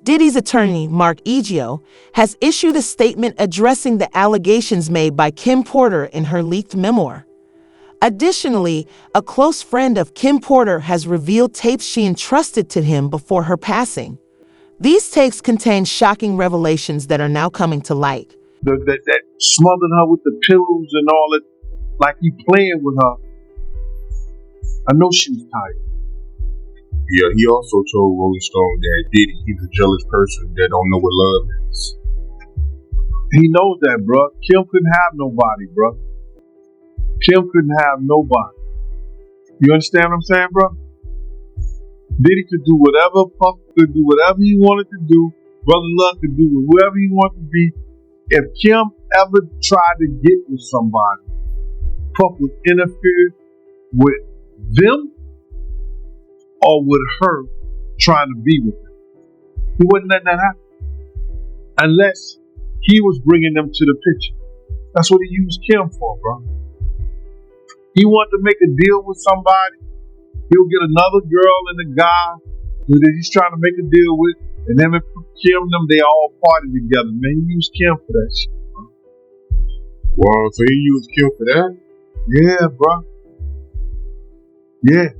Diddy's attorney, Mark Egio, has issued a statement addressing the allegations made by Kim Porter in her leaked memoir. Additionally, a close friend of Kim Porter has revealed tapes she entrusted to him before her passing. These tapes contain shocking revelations that are now coming to light. That smothered her with the pillows and all that, like he playing with her. I know she was tired. Yeah, he also told Rolling Stone that Diddy, he's a jealous person that don't know what love is. He knows that, bro. Kim couldn't have nobody, bro. Kim couldn't have nobody. You understand what I'm saying, bro? Diddy could do whatever, Puff could do whatever he wanted to do. Brother Love could do whoever he wanted to be. If Kim ever tried to get with somebody, Puff would interfere with them or with her trying to be with them. He wouldn't let that happen unless he was bringing them to the picture. That's what he used Kim for, bro. He wanted to make a deal with somebody. He'll get another girl and a guy that he's trying to make a deal with, and then Kim and them, they all party together. Man, he used Kim for that shit, bro. Wow, so he used Kim for that? Yeah, bro. Yeah.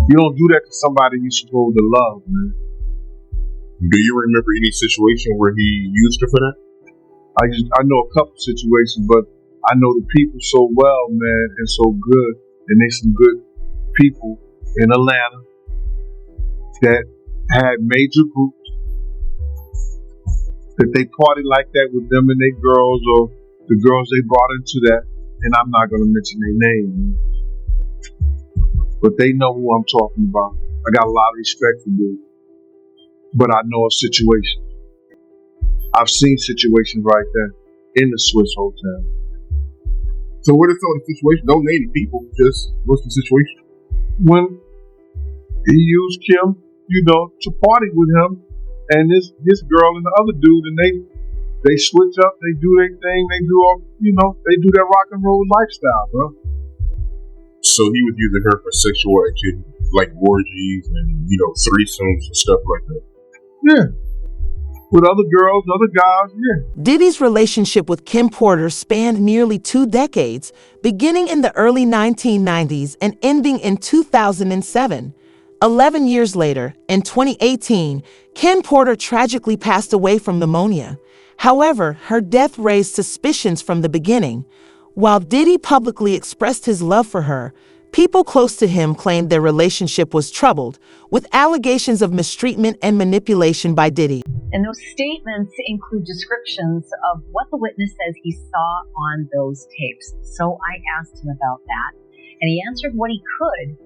You don't do that to somebody you're supposed to love, man. Do you remember any situation where he used her for that? I know a couple situations, but I know the people so well, man, and so good, and they some good people in Atlanta that had major groups that they party like that with them and their girls, or the girls they brought into that, and I'm not gonna mention their name, but they know who I'm talking about. I got a lot of respect for them, but I know a situation. I've seen situations like that in the Swiss Hotel. So what is some of the situation? Don't name the people, just what's the situation? When he used Kim, to party with him and this girl and the other dude, and they switch up, they do their thing, they do all, they do their rock and roll lifestyle, bro. So he was using her for sexual activity, like orgies and threesomes and stuff like that. Yeah. With other girls, other guys, yeah. Diddy's relationship with Kim Porter spanned nearly 2 decades, beginning in the early 1990s and ending in 2007. 11 years later, in 2018, Kim Porter tragically passed away from pneumonia. However, her death raised suspicions from the beginning. While Diddy publicly expressed his love for her, people close to him claimed their relationship was troubled, with allegations of mistreatment and manipulation by Diddy. And those statements include descriptions of what the witness says he saw on those tapes. So I asked him about that, and he answered what he could,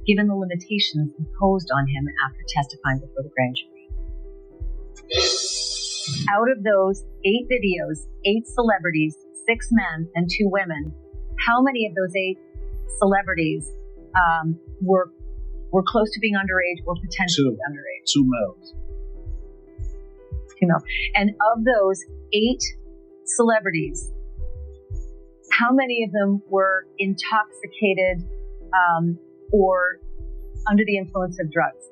given the limitations imposed on him after testifying before the grand jury. Out of those 8 videos, 8 celebrities, 6 men and 2 women, how many of those 8 celebrities were close to being underage or potentially underage? 2 males. And of those 8 celebrities, how many of them were intoxicated or under the influence of drugs?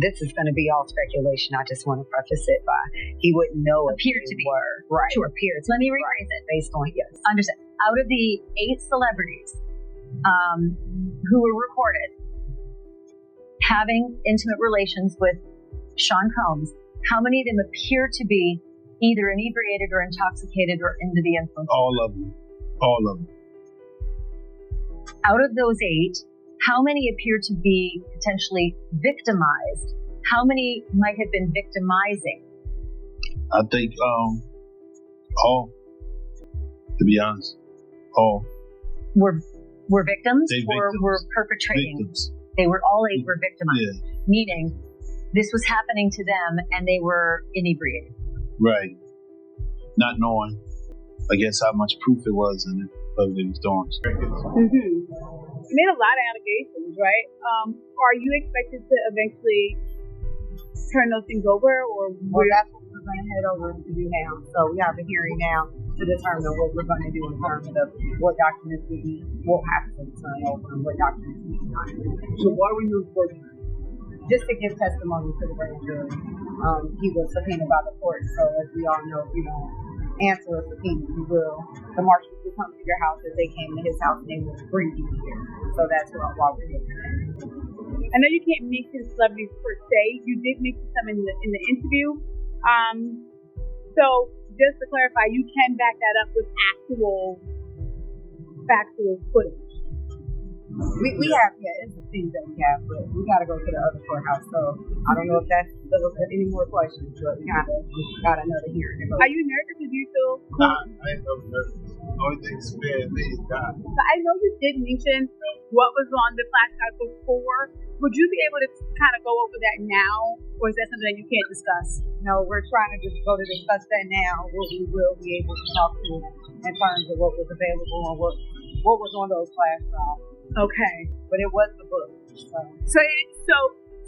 This is going to be all speculation. I just want to preface it by he wouldn't know if appeared to be. Were. Right. Sure. Appeared to Let me be, rephrase right. it. Based on, yes. Understand. Out of the 8 celebrities who were recorded having intimate relations with Sean Combs, how many of them appear to be either inebriated or intoxicated or under the influence? All of them. Out of those 8, how many appear to be potentially victimized? How many might have been victimizing? I think all. To be honest, all. Were victims They or victims. were perpetrating? Victims. They were all 8 were victimized. Yeah. Meaning this was happening to them and they were inebriated. Right. Not knowing, I guess, how much proof it was in it, what they was doing. You made a lot of allegations, right? Are you expected to eventually turn those things over, or Well, that's what we're going to head over to do now. So we have a hearing now to determine what we're going to do in terms of what documents will have to turn over and what documents we not. So why were you reporting? just to give testimony to the grand jury. He was subpoenaed by the court, so as we all know, if you don't answer a subpoena, you will. The marshals will come to your house as they came to his house and they will bring you here. So that's why we're here. I know you can't mention celebrities per se. You did mention some in the interview. So just to clarify, you can back that up with actual factual footage. We have, it's the things that we have, but we got to go to the other courthouse. So I don't know if that doesn't put any more questions, but we kind of got another hearing. Are you nervous? Do you feel cool? Nah, I ain't no nervous. Only thing scared me is God. So I know you did mention what was on the flash drive before. Would you be able to kind of go over that now, or is that something that you can't discuss? No, we're trying to just go to discuss that now. What we will be able to talk to in terms of what was available and what was on those flash drives. Okay, but it was the book. So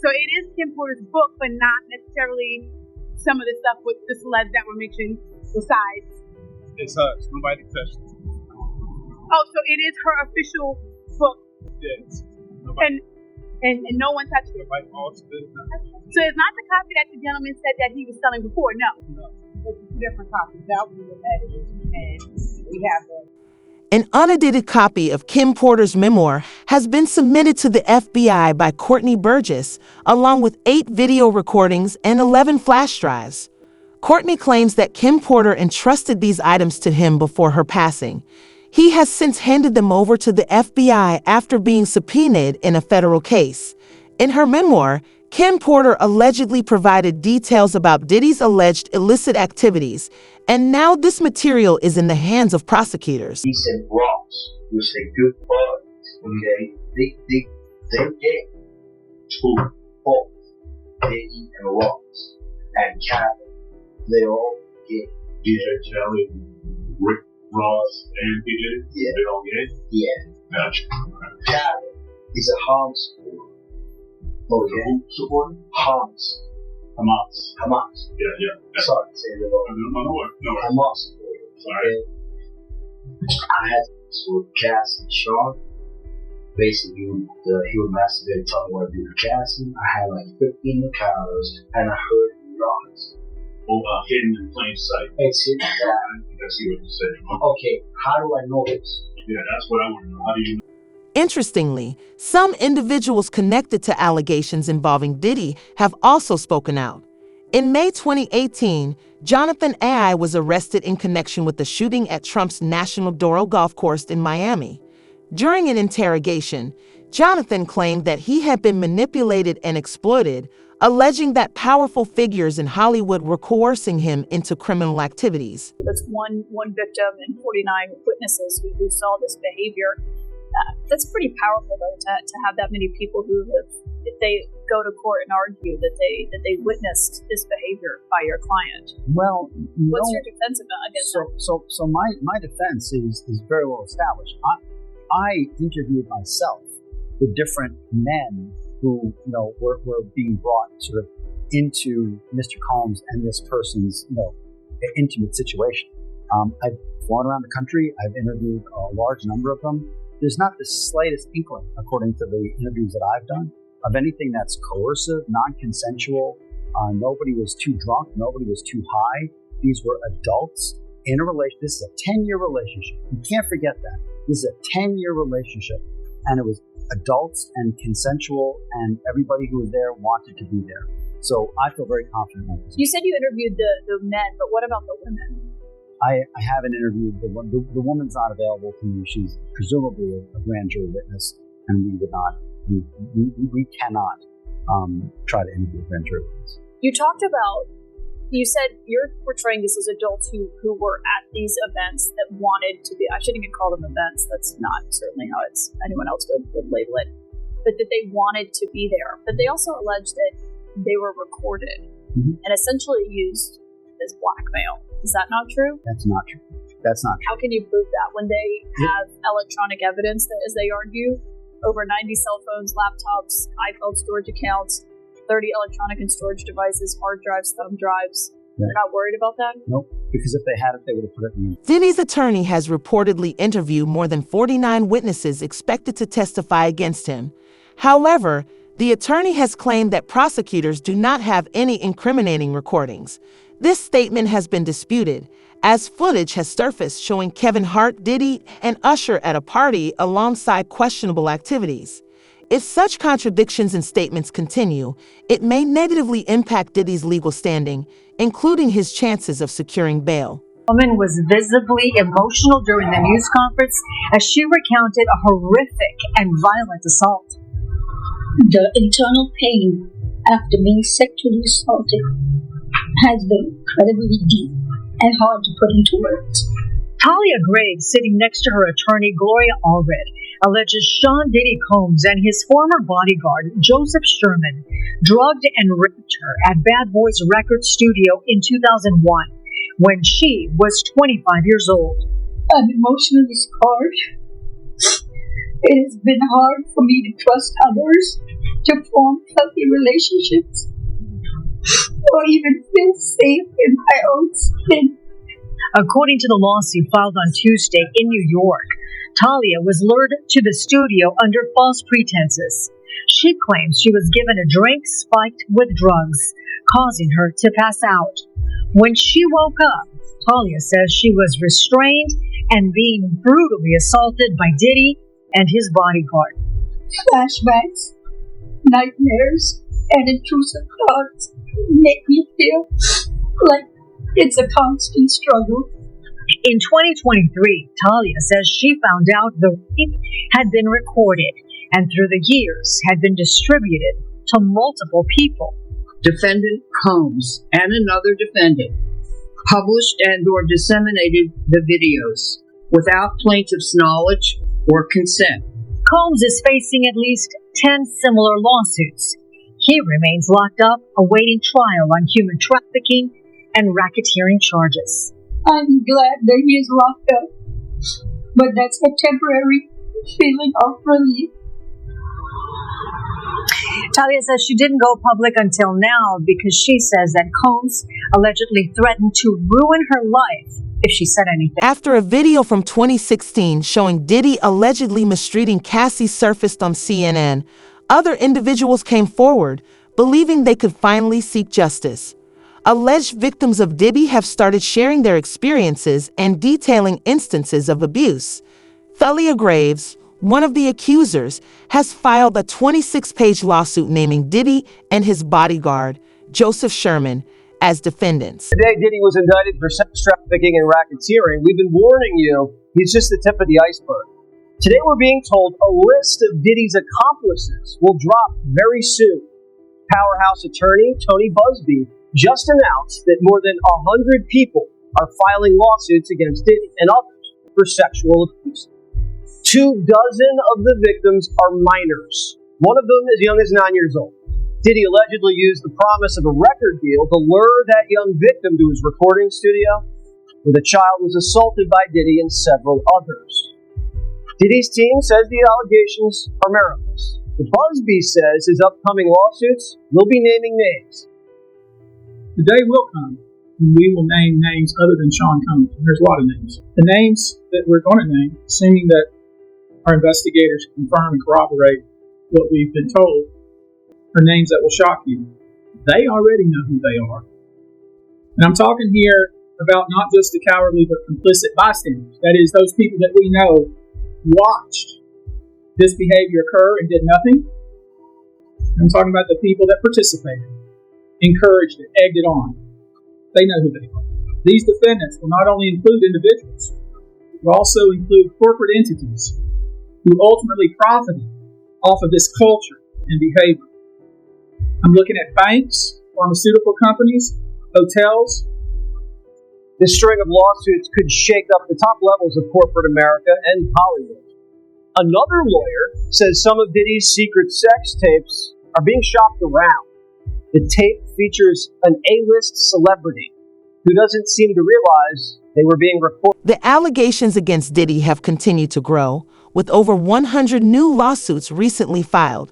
it is Kim Porter's book, but not necessarily some of the stuff with the celebs that were mentioned. Besides, it's hers. Nobody touched it. Oh, so it is her official book. Yes. And no one touched it. So it's not the copy that the gentleman said that he was selling before. No. It's different copies. That was the edited, and we have the. An unedited copy of Kim Porter's memoir has been submitted to the FBI by Courtney Burgess, along with 8 video recordings and 11 flash drives. Courtney claims that Kim Porter entrusted these items to him before her passing. He has since handed them over to the FBI after being subpoenaed in a federal case. In her memoir, Kim Porter allegedly provided details about Diddy's alleged illicit activities, and now this material is in the hands of prosecutors. He said Ross, which they good buds, okay? They get to both Diddy and Ross and Kevin. They all get DJ Kelly, Rick Ross, and PJ. Yeah. They all get it? Yeah. Gotcha. Kevin is a Hamas supporter. Okay. Who supporter? Hamas. Yeah. Sorry, say it wrong. No. Hamas supporter. Sorry. Okay. I had this with Cass and Sean. Basically, he would masturbate and tell me what to do to Cassie. I had like 15 encounters, and I heard noise. Hidden in plain sight. It's hidden. I think I see what you said. Okay, how do I know this? Yeah, that's what I want to know. How do you know? Interestingly, some individuals connected to allegations involving Diddy have also spoken out. In May 2018, Jonathan AI was arrested in connection with the shooting at Trump's National Doral Golf Course in Miami. During an interrogation, Jonathan claimed that he had been manipulated and exploited, alleging that powerful figures in Hollywood were coercing him into criminal activities. That's one victim and 49 witnesses who saw this behavior. That's pretty powerful, though, to have that many people who have, if they go to court and argue that they witnessed this behavior by your client. Well, what's your defense against that? So my defense is very well established. I interviewed myself with different men who were being brought sort of into Mr. Combs and this person's intimate situation. I've flown around the country. I've interviewed a large number of them. There's not the slightest inkling, according to the interviews that I've done, of anything that's coercive, non-consensual. Nobody was too drunk. Nobody was too high. These were adults in a relationship. This is a 10-year relationship. You can't forget that. This is a 10-year relationship. And it was adults and consensual, and everybody who was there wanted to be there. So I feel very confident about this. You said you interviewed the men, but what about the women? I haven't interviewed the woman's not available to me. She's presumably a grand jury witness, and we cannot try to interview a grand jury witness. You said you're portraying this as adults who were at these events that wanted to be, I shouldn't even call them events, that's not certainly how anyone else would label it, but that they wanted to be there. But they also alleged that they were recorded and essentially used as blackmail. Is that not true? That's not true. How can you prove that when they have electronic evidence that, as they argue, over 90 cell phones, laptops, iCloud storage accounts, 30 electronic and storage devices, hard drives, thumb drives? Yeah. They're not worried about that? Nope, because if they had it, they would have put it in. Diddy's attorney has reportedly interviewed more than 49 witnesses expected to testify against him. However, The attorney has claimed that prosecutors do not have any incriminating recordings. This statement has been disputed, as footage has surfaced showing Kevin Hart, Diddy, and Usher at a party alongside questionable activities. If such contradictions in statements continue, it may negatively impact Diddy's legal standing, including his chances of securing bail. The woman was visibly emotional during the news conference as she recounted a horrific and violent assault. The internal pain after being sexually assaulted has been incredibly deep and hard to put into words. Talia Graves, sitting next to her attorney Gloria Allred, alleges Sean Diddy Combs and his former bodyguard Joseph Sherman drugged and raped her at Bad Boys Record Studio in 2001 when she was 25 years old. I'm emotionally scarred. It has been hard for me to trust others, to form healthy relationships, or even feel safe in my own skin. According to the lawsuit filed on Tuesday in New York, Talia was lured to the studio under false pretenses. She claims she was given a drink spiked with drugs, causing her to pass out. When she woke up, Talia says she was restrained and being brutally assaulted by Diddy and his bodyguard. Flashbacks, nightmares, and intrusive thoughts make me feel like it's a constant struggle. In 2023, Talia says she found out the rape had been recorded and through the years had been distributed to multiple people. Defendant Combs and another defendant published and or disseminated the videos without plaintiff's knowledge or consent. Combs is facing at least 10 similar lawsuits. He remains locked up awaiting trial on human trafficking and racketeering charges. I'm glad that he is locked up, but that's a temporary feeling of relief. Talia says she didn't go public until now because she says that Combs allegedly threatened to ruin her life if she said anything. After a video from 2016 showing Diddy allegedly mistreating Cassie surfaced on CNN, other individuals came forward, believing they could finally seek justice. Alleged victims of Diddy have started sharing their experiences and detailing instances of abuse. Talia Graves, one of the accusers, has filed a 26-page lawsuit naming Diddy and his bodyguard, Joseph Sherman, as defendants. Today, Diddy was indicted for sex trafficking and racketeering. We've been warning you, he's just the tip of the iceberg. Today, we're being told a list of Diddy's accomplices will drop very soon. Powerhouse attorney Tony Busby just announced that more than 100 people are filing lawsuits against Diddy and others for sexual abuse. 24 of the victims are minors. One of them as young as 9 years old. Diddy allegedly used the promise of a record deal to lure that young victim to his recording studio, where the child was assaulted by Diddy and several others. Diddy's team says the allegations are meritless. But Busby says his upcoming lawsuits will be naming names. The day will come when we will name names other than Sean Combs. There's a lot of names. The names that we're going to name, assuming that our investigators confirm and corroborate what we've been told, are names that will shock you. They already know who they are. And I'm talking here about not just the cowardly but complicit bystanders. That is, those people that we know watched this behavior occur and did nothing. I'm talking about the people that participated, encouraged it, egged it on. They know who they are. These defendants will not only include individuals, but also include corporate entities who ultimately profited off of this culture and behavior. I'm looking at banks, pharmaceutical companies, hotels. This string of lawsuits could shake up the top levels of corporate America and Hollywood. Another lawyer says some of Diddy's secret sex tapes are being shopped around. The tape features an A-list celebrity who doesn't seem to realize they were being recorded. The allegations against Diddy have continued to grow, with over 100 new lawsuits recently filed.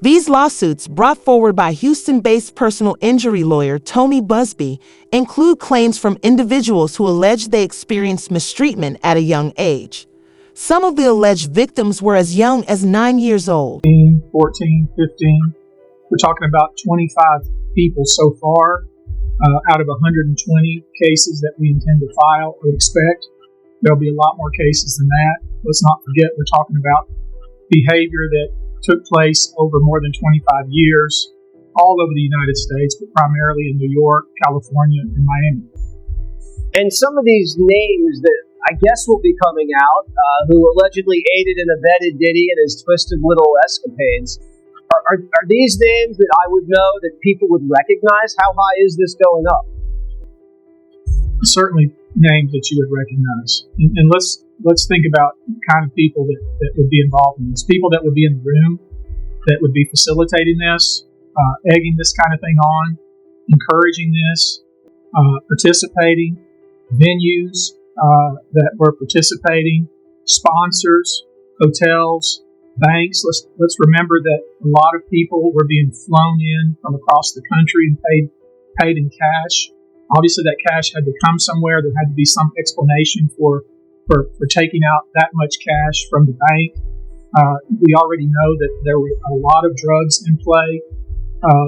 These lawsuits, brought forward by Houston-based personal injury lawyer Tony Busby, include claims from individuals who allege they experienced mistreatment at a young age. Some of the alleged victims were as young as 9 years old. 14, 15. We're talking about 25 people so far out of 120 cases that we intend to file or expect. There'll be a lot more cases than that. Let's not forget we're talking about behavior that took place over more than 25 years all over the United States, but primarily in New York, California, and Miami. And some of these names that I guess will be coming out, who allegedly aided and abetted Diddy and his twisted little escapades, are these names that I would know that people would recognize? How high is this going up? Certainly names that you would recognize. And let's think about the kind of people that would be involved in this. People that would be in the room, that would be facilitating this, egging this kind of thing on, encouraging this, participating, venues that were participating, sponsors, hotels, banks. Let's remember that a lot of people were being flown in from across the country and paid in cash. Obviously, that cash had to come somewhere. There had to be some explanation for taking out that much cash from the bank. We already know that there were a lot of drugs in play.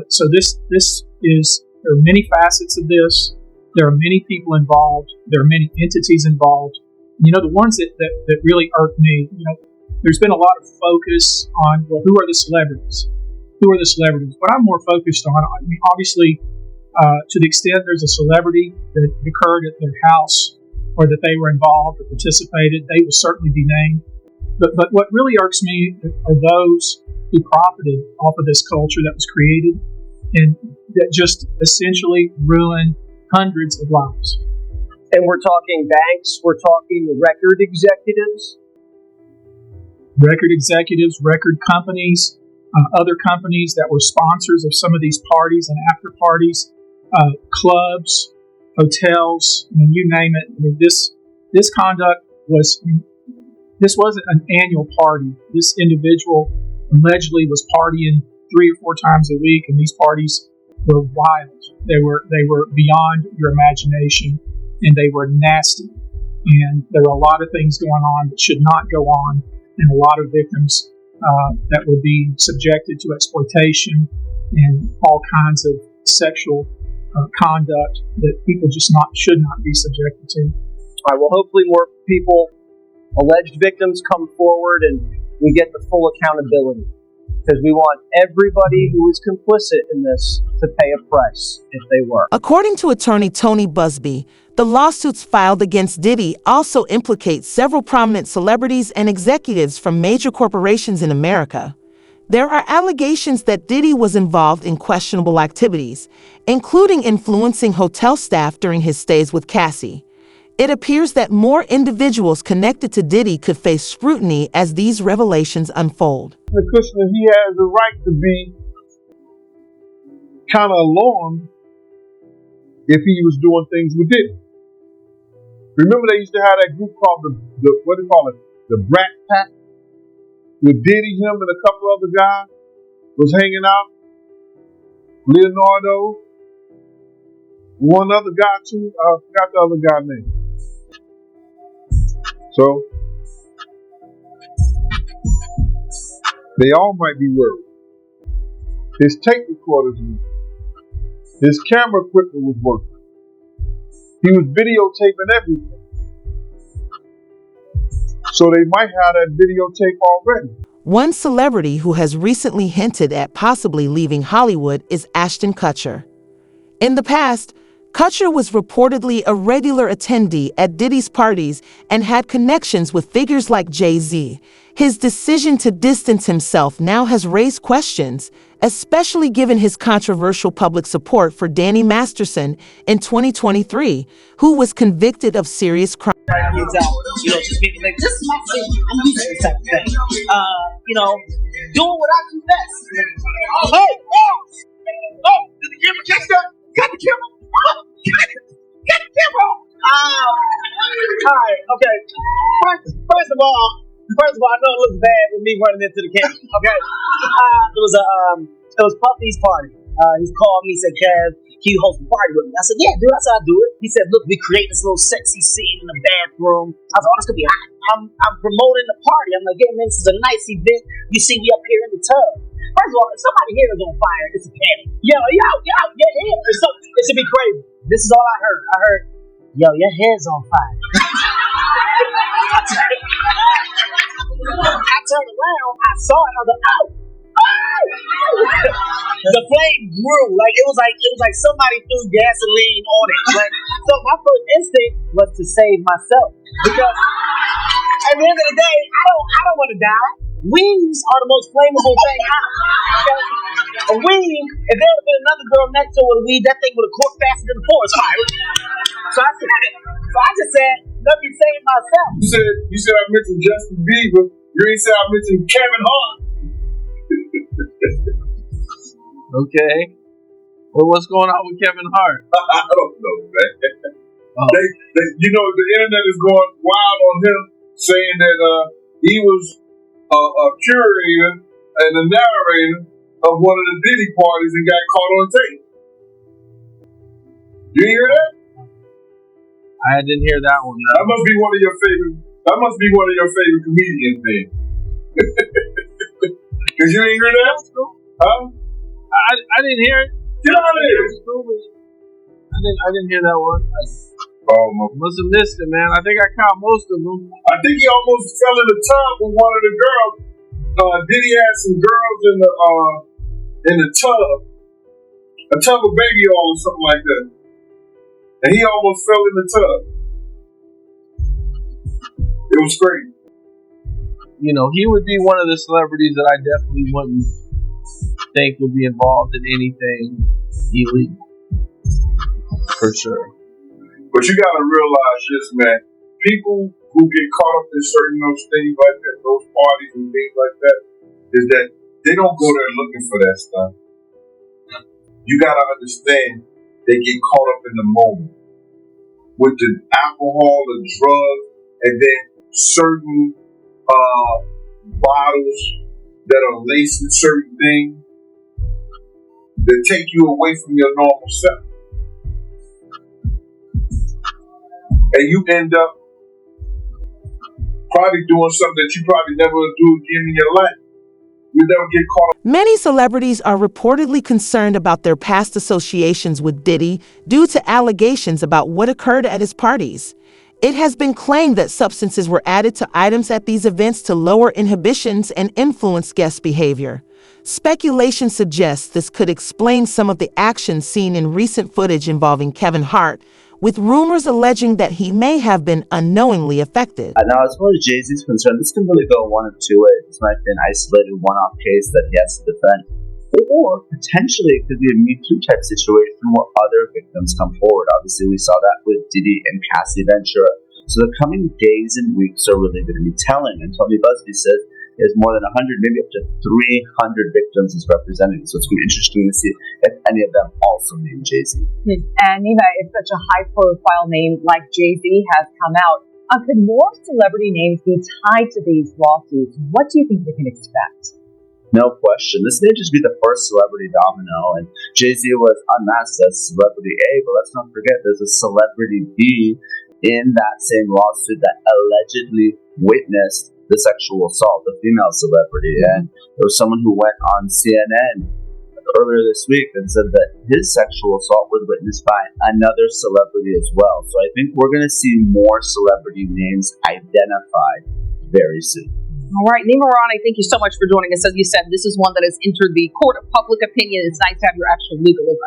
So there are many facets of this. There are many people involved. There are many entities involved. The ones that really irk me, there's been a lot of focus on, well, who are the celebrities? Who are the celebrities? What I'm more focused on, obviously, to the extent there's a celebrity that occurred at their house or that they were involved or participated, they will certainly be named. But what really irks me are those who profited off of this culture that was created and that just essentially ruined hundreds of lives. And we're talking banks, we're talking record executives, record companies, other companies that were sponsors of some of these parties and after parties, clubs, hotels, you name it. This conduct this wasn't an annual party. This individual allegedly was partying 3 or 4 times a week, and these parties were wild. They were beyond your imagination, and they were nasty. And there were a lot of things going on that should not go on, and a lot of victims that were being subjected to exploitation and all kinds of sexual conduct that people just should not be subjected to. All right, well, hopefully more people, alleged victims, come forward and we get the full accountability, because we want everybody who is complicit in this to pay a price if they were. According to attorney Tony Busby, the lawsuits filed against Diddy also implicate several prominent celebrities and executives from major corporations in America. There are allegations that Diddy was involved in questionable activities, including influencing hotel staff during his stays with Cassie. It appears that more individuals connected to Diddy could face scrutiny as these revelations unfold. The Kushner, he has the right to be kind of alarmed if he was doing things with Diddy. Remember they used to have that group called the what do you call it? The Brat Pack? With Diddy, him, and a couple other guys was hanging out. Leonardo, one other guy too. I forgot the other guy's name. So they all might be worried. His tape recorders were working. His camera equipment was working. He was videotaping everything. So they might have that videotape already. One celebrity who has recently hinted at possibly leaving Hollywood is Ashton Kutcher. In the past, Kutcher was reportedly a regular attendee at Diddy's parties and had connections with figures like Jay-Z. His decision to distance himself now has raised questions, especially given his controversial public support for Danny Masterson in 2023, who was convicted of serious crime. Just being like, this is my thing. I'm used to this type of thing. Doing what I do best. Did the camera catch that? Got the camera? Get the camera! Alright, okay. First of all, I know it looks bad with me running into the camera. Okay, it was Puffy's party. He's called me, he said, "Kev, can you host a party with me?" I said, "Yeah, dude, that's how I do it." He said, "Look, we create this little sexy scene in the bathroom." I was like, "Oh, that's gonna be hot." I'm promoting the party. I'm like, "Yeah, man, this is a nice event. You see, we up here in the tub." First of all, if somebody's hair is on fire, it's a panic. Yo, your hair. It should be crazy. This is all I heard. I heard, yo, your hair's on fire. I turned around, I saw it, I was like, oh! The flame grew like it was like somebody threw gasoline on it. Like, so my first instinct was to save myself because at the end of the day, I don't want to die. Wings are the most flammable thing out. A wing, if there had been another girl next to her with a weed, that thing would have caught faster than the forest fire. So I just said, let me save myself. You said I mentioned Justin Bieber. You ain't said I mentioned Kevin Hart. Okay. Well, what's going on with Kevin Hart? I don't know, man. Oh. They, the internet is going wild on him, saying that he was a curator and a narrator of one of the Diddy parties and got caught on tape. You hear that? I didn't hear that one. No. That must be one of your favorite comedians, then. Cause you ain't hear that? Huh? I didn't hear it. Get out of here! I didn't hear that one. Must have missed it, man. I think I caught most of them. I think he almost fell in the tub with one of the girls. Diddy had some girls in the tub, a tub of baby oil or something like that, and he almost fell in the tub. It was crazy. You know, he would be one of the celebrities that I definitely wouldn't think would be involved in anything illegal. For sure. But you gotta realize this, man. People who get caught up in certain those things like that, those parties and things like that, is that they don't go there looking for that stuff. You gotta understand, they get caught up in the moment with the alcohol, the drugs, and then certain bottles that are laced with certain things that take you away from your normal self. And you end up probably doing something that you probably never would do again in your life. You never get caught up. Many celebrities are reportedly concerned about their past associations with Diddy due to allegations about what occurred at his parties. It has been claimed that substances were added to items at these events to lower inhibitions and influence guest behavior. Speculation suggests this could explain some of the actions seen in recent footage involving Kevin Hart, with rumors alleging that he may have been unknowingly affected. Now, as far as Jay-Z's concerned, this can really go one of two ways. This might be an isolated one-off case that he has to defend, or potentially it could be a Me Too type situation where other victims come forward. Obviously, we saw that with Diddy and Cassie Ventura. So the coming days and weeks are really going to be telling. And Tony Busby says there's more than 100, maybe up to 300 victims is represented. So it's going to be interesting to see if any of them also name Jay-Z. And if such a high-profile name like Jay-Z has come out, could more celebrity names be tied to these lawsuits? What do you think we can expect? No question. This may just be the first celebrity domino, and Jay-Z was unmasked as celebrity A, but let's not forget there's a celebrity B in that same lawsuit that allegedly witnessed the sexual assault, the female celebrity. And there was someone who went on CNN earlier this week and said that his sexual assault was witnessed by another celebrity as well. So I think we're going to see more celebrity names identified very soon. All right, Nima Rani, thank you so much for joining us. As you said, this is one that has entered the court of public opinion. It's nice to have your actual legal advice.